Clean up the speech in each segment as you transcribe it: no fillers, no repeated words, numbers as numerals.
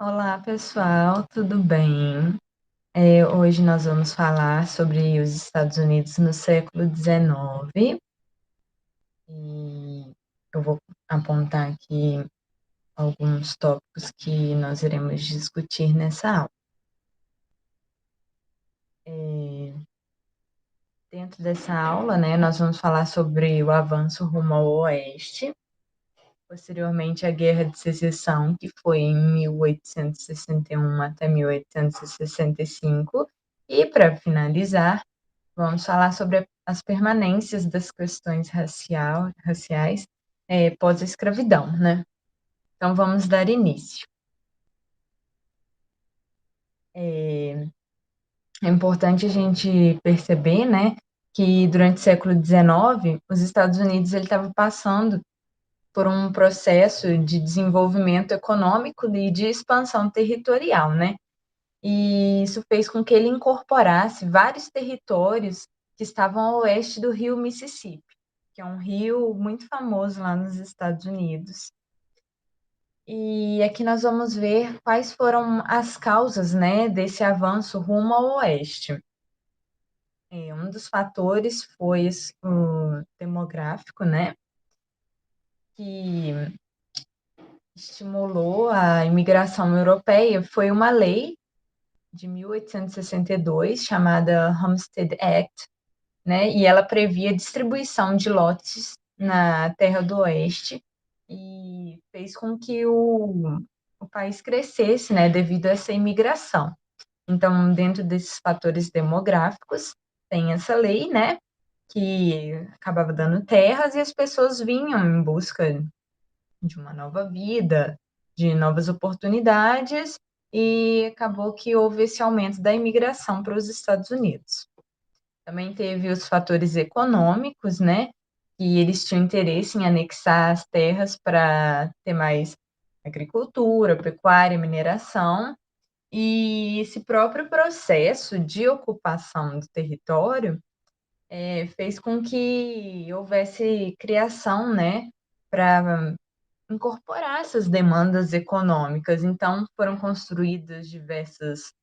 Olá, pessoal, tudo bem? Hoje nós vamos falar sobre os Estados Unidos no século XIX e eu vou apontar aqui alguns tópicos que nós iremos discutir nessa aula. Dentro dessa aula, né, nós vamos falar sobre o avanço rumo ao Oeste, posteriormente a Guerra de Secessão, que foi em 1861 até 1865, e para finalizar, vamos falar sobre as permanências das questões raciais pós-escravidão, né? Então, vamos dar início. É importante a gente perceber, né, que durante o século XIX, os Estados Unidos ele estava passando por um processo de desenvolvimento econômico e de expansão territorial, né? E isso fez com que ele incorporasse vários territórios que estavam ao oeste do rio Mississippi, que é um rio muito famoso lá nos Estados Unidos. E aqui nós vamos ver quais foram as causas, né, desse avanço rumo ao oeste. Um dos fatores foi o demográfico, né, que estimulou a imigração europeia. Foi uma lei de 1862 chamada Homestead Act, né? E ela previa a distribuição de lotes na Terra do Oeste e fez com que o país crescesse, né, devido a essa imigração. Então, dentro desses fatores demográficos, tem essa lei, né, que acabava dando terras e as pessoas vinham em busca de uma nova vida, de novas oportunidades, e acabou que houve esse aumento da imigração para os Estados Unidos. Também teve os fatores econômicos, né? Que eles tinham interesse em anexar as terras para ter mais agricultura, pecuária, mineração. E esse próprio processo de ocupação do território fez com que houvesse criação, né, para incorporar essas demandas econômicas. Então, foram construídas diversas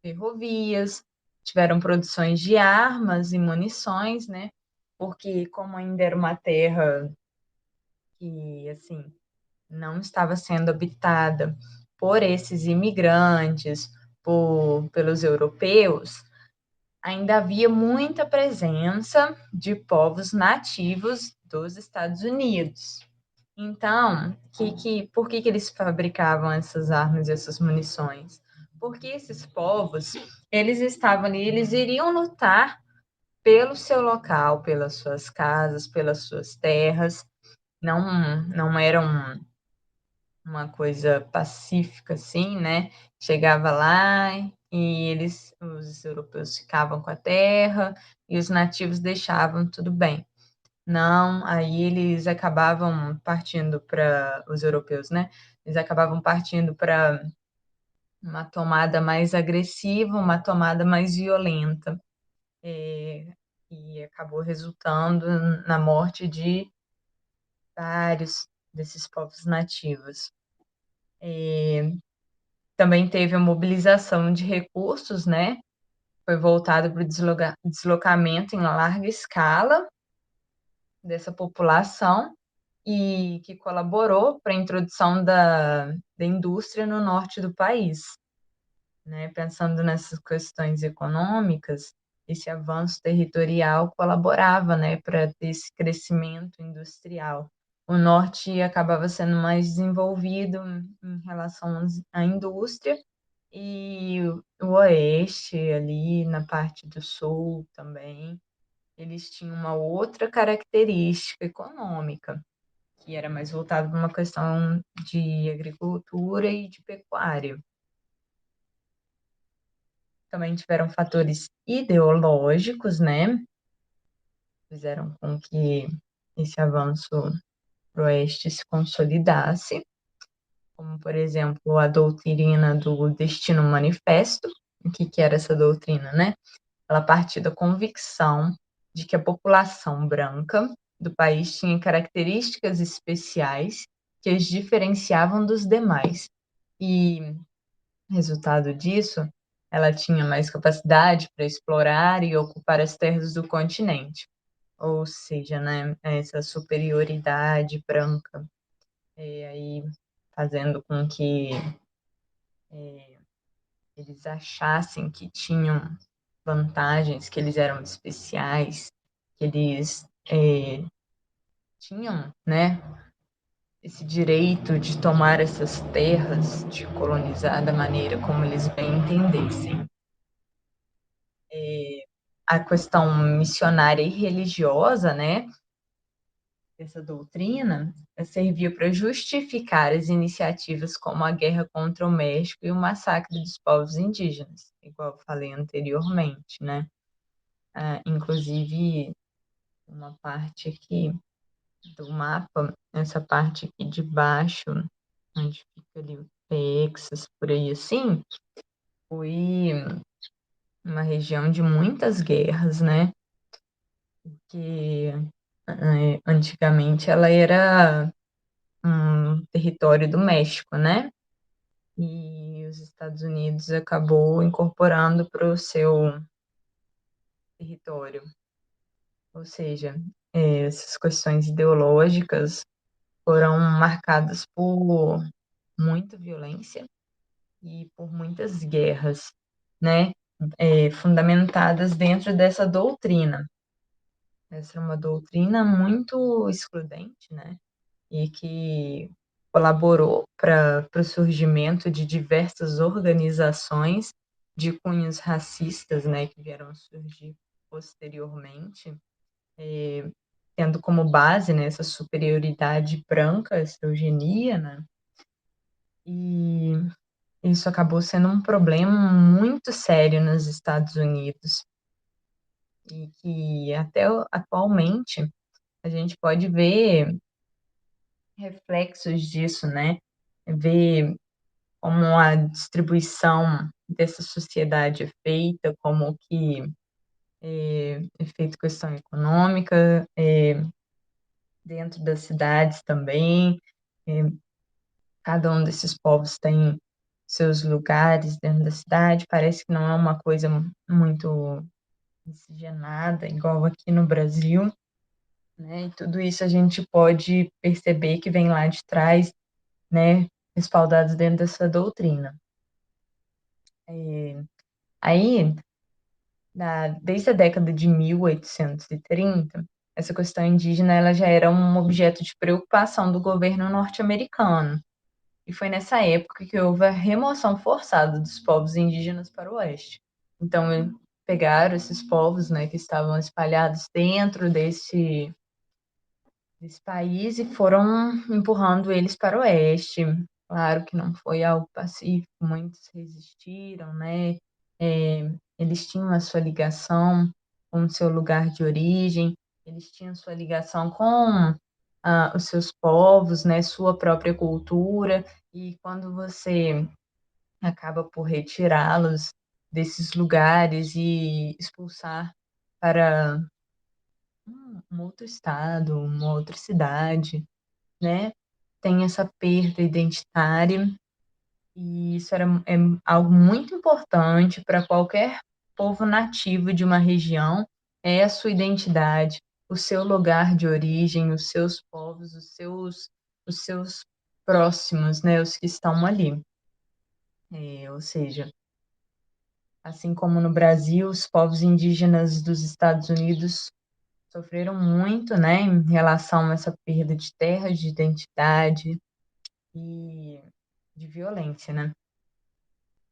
ferrovias, tiveram produções de armas e munições, né? Porque como ainda era uma terra que, assim, não estava sendo habitada por esses imigrantes, pelos europeus, ainda havia muita presença de povos nativos dos Estados Unidos. Então, por que eles fabricavam essas armas e essas munições? Porque esses povos, eles estavam ali, eles iriam lutar pelo seu local, pelas suas casas, pelas suas terras. Não era uma coisa pacífica assim, né? Chegava lá e os europeus ficavam com a terra e os nativos deixavam tudo bem. Não, aí eles acabavam partindo para os europeus, né? Eles acabavam partindo para uma tomada mais agressiva, uma tomada mais violenta, e acabou resultando na morte de vários desses povos nativos. Também teve a mobilização de recursos, né? Foi voltado para o deslocamento em larga escala dessa população e que colaborou para a introdução da indústria no norte do país, né? Pensando nessas questões econômicas, esse avanço territorial colaborava, né, para ter esse crescimento industrial. O norte acabava sendo mais desenvolvido em relação à indústria e o oeste, ali na parte do sul também, eles tinham uma outra característica econômica, que era mais voltado para uma questão de agricultura e de pecuária. Também tiveram fatores ideológicos, né? Fizeram com que esse avanço para o oeste se consolidasse, como, por exemplo, a doutrina do Destino Manifesto. O que era essa doutrina, né? Ela partia da convicção de que a população branca do país tinha características especiais que as diferenciavam dos demais. E resultado disso, ela tinha mais capacidade para explorar e ocupar as terras do continente. Ou seja, né, essa superioridade branca, aí fazendo com que eles achassem que tinham vantagens, que eles eram especiais, que eles tinham, né, esse direito de tomar essas terras, de colonizar da maneira como eles bem entendessem. A questão missionária e religiosa, né, dessa doutrina, servia para justificar as iniciativas como a guerra contra o México e o massacre dos povos indígenas, igual eu falei anteriormente, né? Inclusive, uma parte aqui do mapa, essa parte aqui de baixo, onde fica ali o Texas, por aí assim, foi uma região de muitas guerras, né? Que antigamente ela era um território do México, né? E os Estados Unidos acabou incorporando para o seu território. Ou seja, essas questões ideológicas foram marcadas por muita violência e por muitas guerras, né? Fundamentadas dentro dessa doutrina. Essa é uma doutrina muito excludente, né? E que colaborou para o surgimento de diversas organizações de cunhos racistas, né, que vieram surgir posteriormente, tendo como base, né, essa superioridade branca, essa eugenia, né, e isso acabou sendo um problema muito sério nos Estados Unidos e que até atualmente a gente pode ver reflexos disso, né, ver como a distribuição dessa sociedade é feita, como que é feito questão econômica, dentro das cidades também, eh, cada um desses povos tem seus lugares dentro da cidade, parece que não é uma coisa muito miscigenada, igual aqui no Brasil, né, e tudo isso a gente pode perceber que vem lá de trás, né, respaldados dentro dessa doutrina. Aí, desde a década de 1830, essa questão indígena ela já era um objeto de preocupação do governo norte-americano. E foi nessa época que houve a remoção forçada dos povos indígenas para o oeste. Então, pegaram esses povos, né, que estavam espalhados dentro desse país e foram empurrando eles para o oeste. Claro que não foi algo pacífico, muitos resistiram, né? Eles tinham a sua ligação com o seu lugar de origem, eles tinham sua ligação com os seus povos, né? Sua própria cultura, e quando você acaba por retirá-los desses lugares e expulsar para um outro estado, uma outra cidade, né? Tem essa perda identitária e isso é algo muito importante para qualquer povo nativo de uma região, é a sua identidade, o seu lugar de origem, os seus povos, os seus próximos, né, os que estão ali. Ou seja, assim como no Brasil, os povos indígenas dos Estados Unidos sofreram muito, né, em relação a essa perda de terra, de identidade e de violência, né?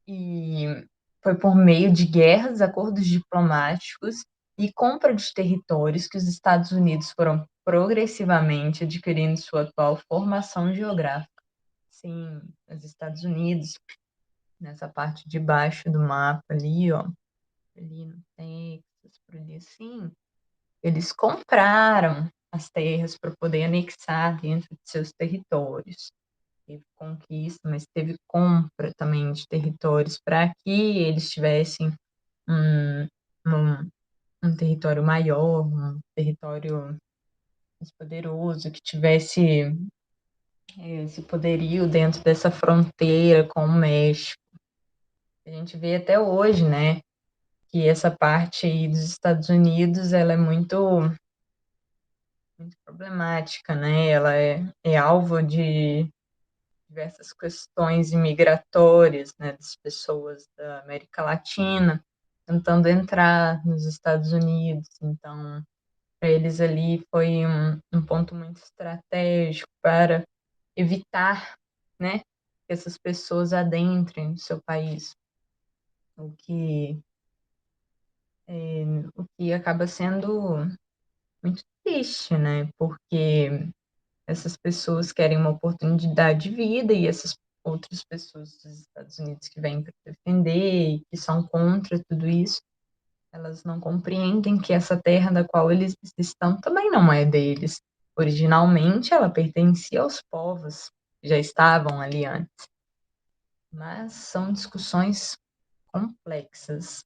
E foi por meio de guerras, acordos diplomáticos e compra de territórios que os Estados Unidos foram progressivamente adquirindo sua atual formação geográfica. Sim, os Estados Unidos, nessa parte de baixo do mapa ali, ó, ali no Texas, por ali assim, eles compraram as terras para poder anexar dentro de seus territórios. Teve conquista, mas teve compra também de territórios para que eles tivessem um, um, um território maior, um território mais poderoso, que tivesse esse poderio dentro dessa fronteira com o México. A gente vê até hoje, né, que essa parte aí dos Estados Unidos, ela é muito problemática, né, ela é alvo de diversas questões imigratórias, né, das pessoas da América Latina tentando entrar nos Estados Unidos. Então, para eles ali foi um ponto muito estratégico para evitar, né, que essas pessoas adentrem o seu país, o que, o que acaba sendo muito triste, né, porque essas pessoas querem uma oportunidade de vida e essas outras pessoas dos Estados Unidos que vêm para defender e que são contra tudo isso, elas não compreendem que essa terra da qual eles estão também não é deles. Originalmente, ela pertencia aos povos que já estavam ali antes. Mas são discussões complexas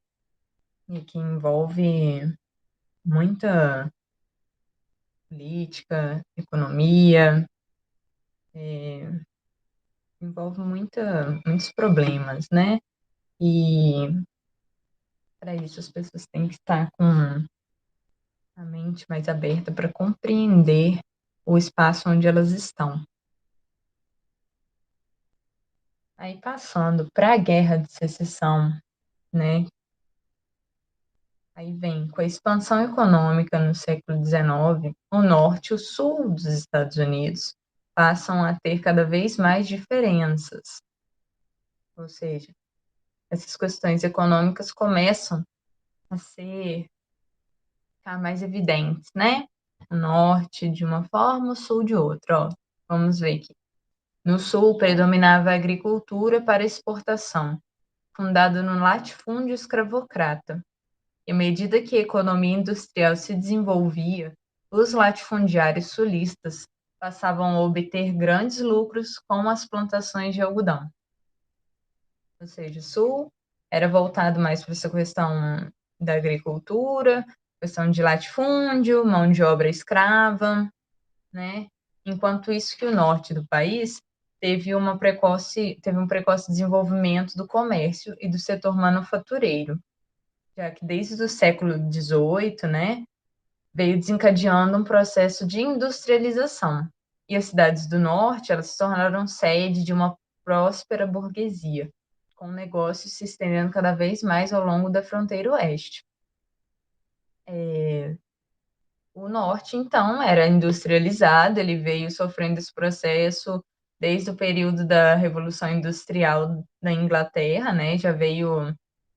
e que envolve muita política, economia, envolve muitos problemas, né? E para isso as pessoas têm que estar com a mente mais aberta para compreender o espaço onde elas estão. Aí passando para a Guerra de Secessão, né? Aí vem com a expansão econômica no século XIX, o norte e o sul dos Estados Unidos passam a ter cada vez mais diferenças. Ou seja, essas questões econômicas começam a ficar mais evidentes, né? O norte de uma forma, o sul de outra. Ó, vamos ver aqui. No sul predominava a agricultura para exportação, fundada no latifúndio escravocrata. E à medida que a economia industrial se desenvolvia, os latifundiários sulistas passavam a obter grandes lucros com as plantações de algodão. Ou seja, o sul era voltado mais para essa questão da agricultura, questão de latifúndio, mão de obra escrava, né? Enquanto isso que o norte do país teve um precoce desenvolvimento do comércio e do setor manufatureiro, já que desde o século XVIII, né, veio desencadeando um processo de industrialização. E as cidades do norte, elas se tornaram sede de uma próspera burguesia, com negócios se estendendo cada vez mais ao longo da fronteira oeste. O norte, então, era industrializado, ele veio sofrendo esse processo desde o período da Revolução Industrial na Inglaterra, né? Já veio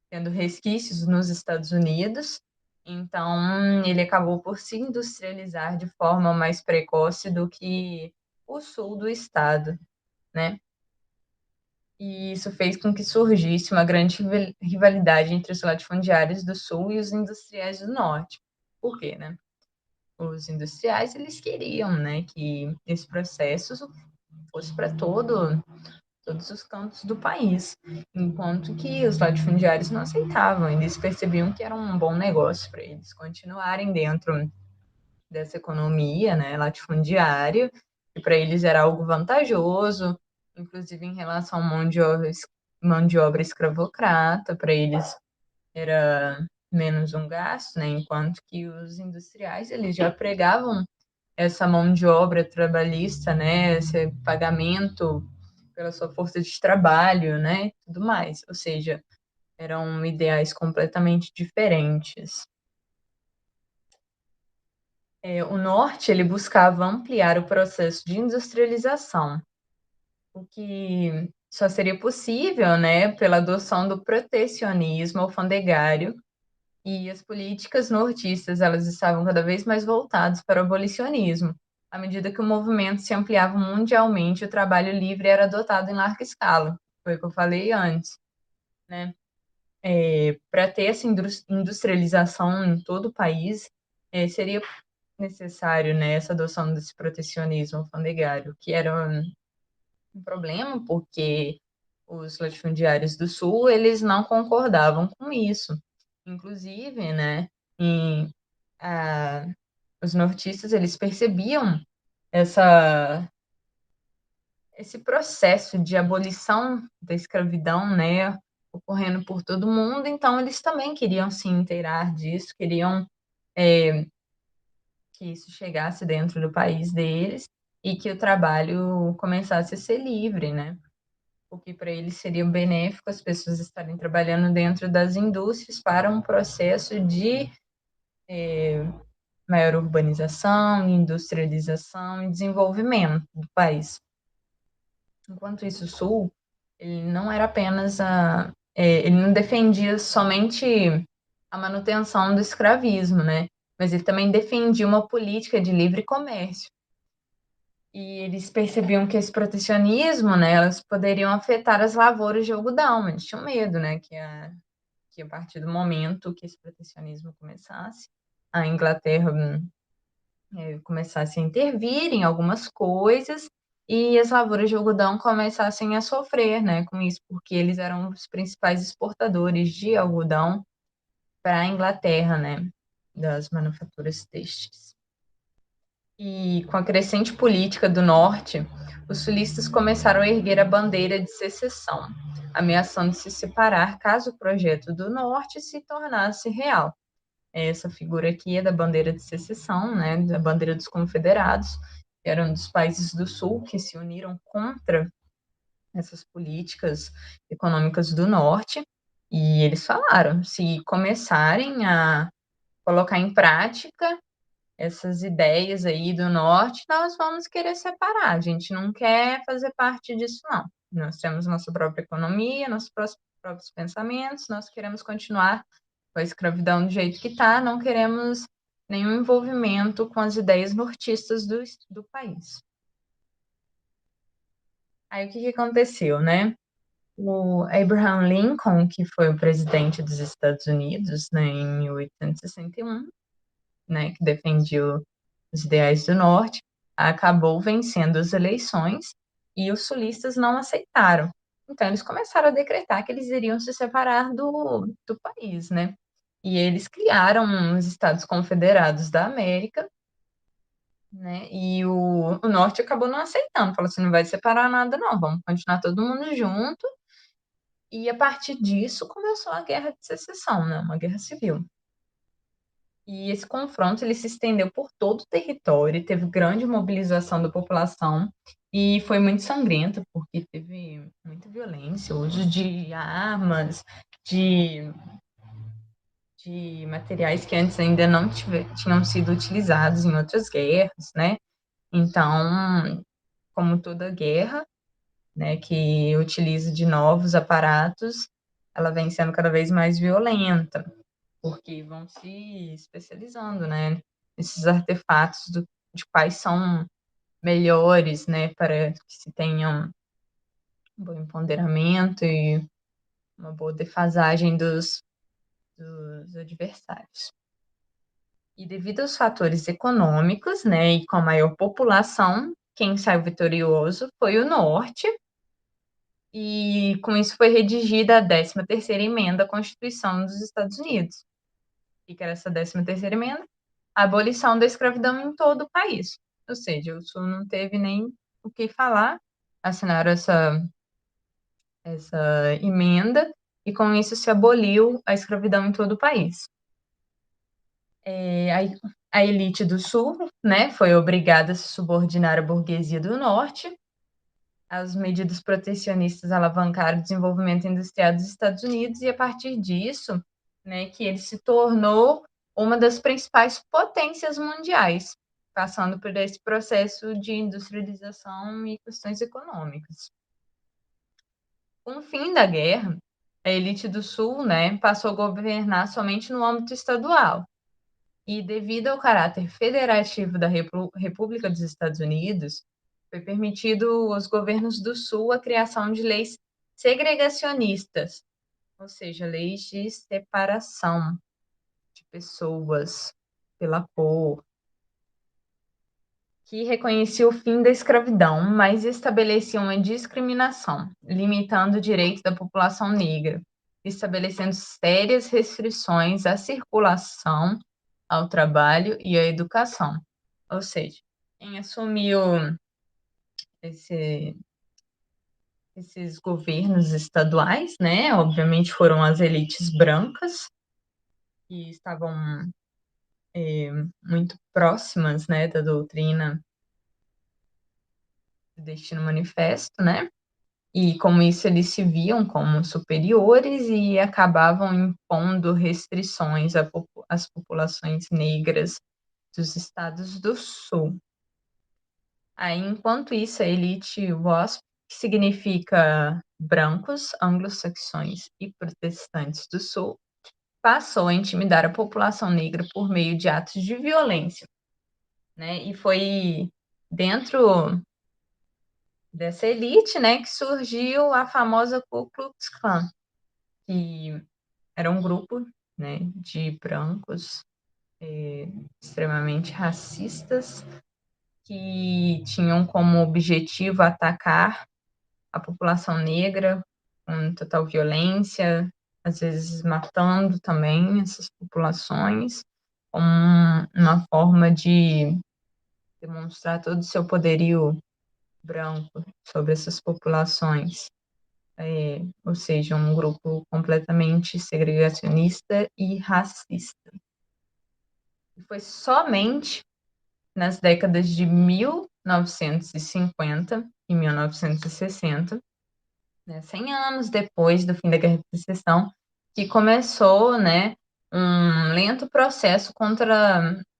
tendo resquícios nos Estados Unidos, então ele acabou por se industrializar de forma mais precoce do que o sul do estado, né? E isso fez com que surgisse uma grande rivalidade entre os latifundiários do sul e os industriais do norte. Por quê, né? Os industriais, eles queriam, né, que esse processo fosse para todos os cantos do país, enquanto que os latifundiários não aceitavam, eles percebiam que era um bom negócio para eles continuarem dentro dessa economia, né, latifundiária, e para eles era algo vantajoso, inclusive em relação à mão de obra escravocrata, para eles era menos um gasto, né, enquanto que os industriais, eles já pregavam essa mão de obra trabalhista, né, esse pagamento pela sua força de trabalho, né, tudo mais. Ou seja, eram ideais completamente diferentes. O norte ele buscava ampliar o processo de industrialização, o que só seria possível, né, pela adoção do protecionismo alfandegário, e as políticas nortistas elas estavam cada vez mais voltadas para o abolicionismo. À medida que o movimento se ampliava mundialmente, o trabalho livre era adotado em larga escala. Foi o que eu falei antes, né? Para ter essa industrialização em todo o país, seria necessário, né, essa adoção desse protecionismo alfandegário, que era um problema porque os latifundiários do Sul, eles não concordavam com isso. Inclusive, né, em, a, os nortistas, eles percebiam essa, esse processo de abolição da escravidão, né, ocorrendo por todo mundo, então eles também queriam se inteirar disso, queriam que isso chegasse dentro do país deles e que o trabalho começasse a ser livre, né? O que para eles seria benéfico as pessoas estarem trabalhando dentro das indústrias para um processo de maior urbanização, industrialização e desenvolvimento do país. Enquanto isso, o Sul, ele não era apenas ele não defendia somente a manutenção do escravismo, né? Mas ele também defendia uma política de livre comércio. E eles percebiam que esse protecionismo, né, elas poderiam afetar as lavouras de algodão. Eles tinham medo, né, que a partir do momento que esse protecionismo começasse, a Inglaterra começasse a intervir em algumas coisas e as lavouras de algodão começassem a sofrer, né, com isso, porque eles eram os principais exportadores de algodão para a Inglaterra, né, das manufaturas têxteis. E com a crescente política do norte, os sulistas começaram a erguer a bandeira de secessão, ameaçando se separar caso o projeto do norte se tornasse real. Essa figura aqui é da bandeira de secessão, né, da bandeira dos confederados, que eram dos países do sul que se uniram contra essas políticas econômicas do norte, e eles falaram, se começarem a colocar em prática essas ideias aí do norte, nós vamos querer separar. A gente não quer fazer parte disso, não. Nós temos nossa própria economia, nossos próprios pensamentos, nós queremos continuar com a escravidão do jeito que está, não queremos nenhum envolvimento com as ideias nortistas do país. Aí o que aconteceu, né? O Abraham Lincoln, que foi o presidente dos Estados Unidos, né, em 1861, né, que defendia os ideais do norte, acabou vencendo as eleições e os sulistas não aceitaram. Então, eles começaram a decretar que eles iriam se separar do país, né? E eles criaram os Estados Confederados da América, né? E o norte acabou não aceitando, falou assim, não vai separar nada não, vamos continuar todo mundo junto. E a partir disso começou a Guerra de Secessão, né? Uma guerra civil. E esse confronto ele se estendeu por todo o território, teve grande mobilização da população e foi muito sangrento, porque teve muita violência, uso de armas, de, de materiais que antes ainda não tinham sido utilizados em outras guerras, né? Então, como toda guerra, né, que utiliza de novos aparatos, ela vem sendo cada vez mais violenta porque vão se especializando, né, nesses artefatos de quais são melhores, né, para que se tenham um bom empoderamento e uma boa defasagem dos adversários. E devido aos fatores econômicos, né, e com a maior população, quem saiu vitorioso foi o norte, e com isso foi redigida a 13ª emenda à Constituição dos Estados Unidos. O que era essa 13ª emenda? A abolição da escravidão em todo o país. Ou seja, o Sul não teve nem o que falar, assinaram essa emenda e com isso se aboliu a escravidão em todo o país. A elite do Sul, né, foi obrigada a se subordinar à burguesia do Norte. As medidas protecionistas alavancaram o desenvolvimento industrial dos Estados Unidos e a partir disso, né, que ele se tornou uma das principais potências mundiais, passando por esse processo de industrialização e questões econômicas. Com o fim da guerra, a elite do Sul, né, passou a governar somente no âmbito estadual. E devido ao caráter federativo da República dos Estados Unidos, foi permitido aos governos do Sul a criação de leis segregacionistas, ou seja, leis de separação de pessoas pela cor, que reconhecia o fim da escravidão, mas estabelecia uma discriminação, limitando o direito da população negra, estabelecendo sérias restrições à circulação, ao trabalho e à educação. Ou seja, quem assumiu esse, esses governos estaduais, né, obviamente foram as elites brancas, que estavam, eh, muito próximas, né, da doutrina do Destino Manifesto, né, e com isso eles se viam como superiores e acabavam impondo restrições às populações negras dos estados do sul. Aí, enquanto isso, a elite WASP, que significa brancos, anglo-saxões e protestantes do sul, passou a intimidar a população negra por meio de atos de violência, né? E foi dentro dessa elite, né, que surgiu a famosa Ku Klux Klan, que era um grupo, né, de brancos extremamente racistas que tinham como objetivo atacar a população negra com total violência, às vezes matando também essas populações, como uma forma de demonstrar todo o seu poderio branco sobre essas populações. Ou seja, um grupo completamente segregacionista e racista. E foi somente nas décadas de 1950 e 1960, né, 100 anos depois do fim da Guerra de Secessão, que começou, né, um lento processo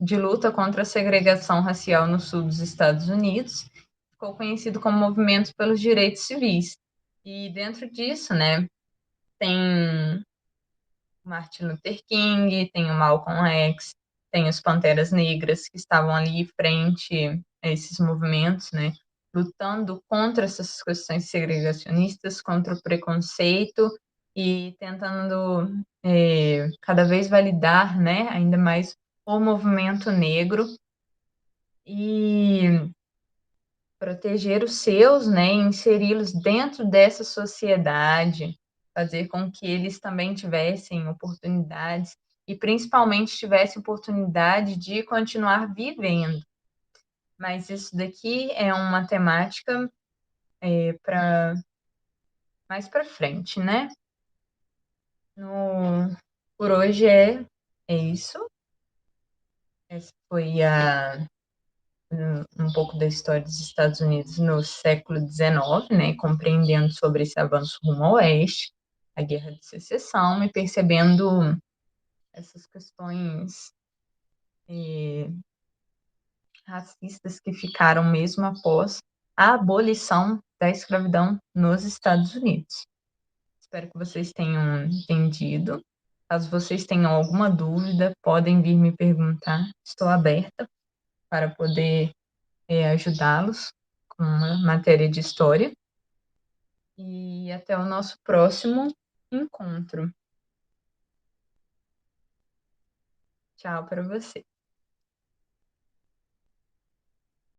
de luta contra a segregação racial no sul dos Estados Unidos, ficou conhecido como Movimento pelos Direitos Civis. E dentro disso, né, tem Martin Luther King, tem o Malcolm X, tem os Panteras Negras que estavam ali frente a esses movimentos, né, lutando contra essas questões segregacionistas, contra o preconceito e tentando cada vez validar, né, ainda mais o movimento negro e proteger os seus, né, inseri-los dentro dessa sociedade, fazer com que eles também tivessem oportunidades e principalmente tivessem oportunidade de continuar vivendo. Mas isso daqui é uma temática para mais para frente, né? Por hoje é isso. Essa foi um pouco da história dos Estados Unidos no século XIX, né, compreendendo sobre esse avanço rumo ao oeste, a Guerra de Secessão, e percebendo essas questões racistas que ficaram mesmo após a abolição da escravidão nos Estados Unidos. Espero que vocês tenham entendido. Caso vocês tenham alguma dúvida, podem vir me perguntar. Estou aberta para poder ajudá-los com uma matéria de história. E até o nosso próximo encontro. Tchau para você.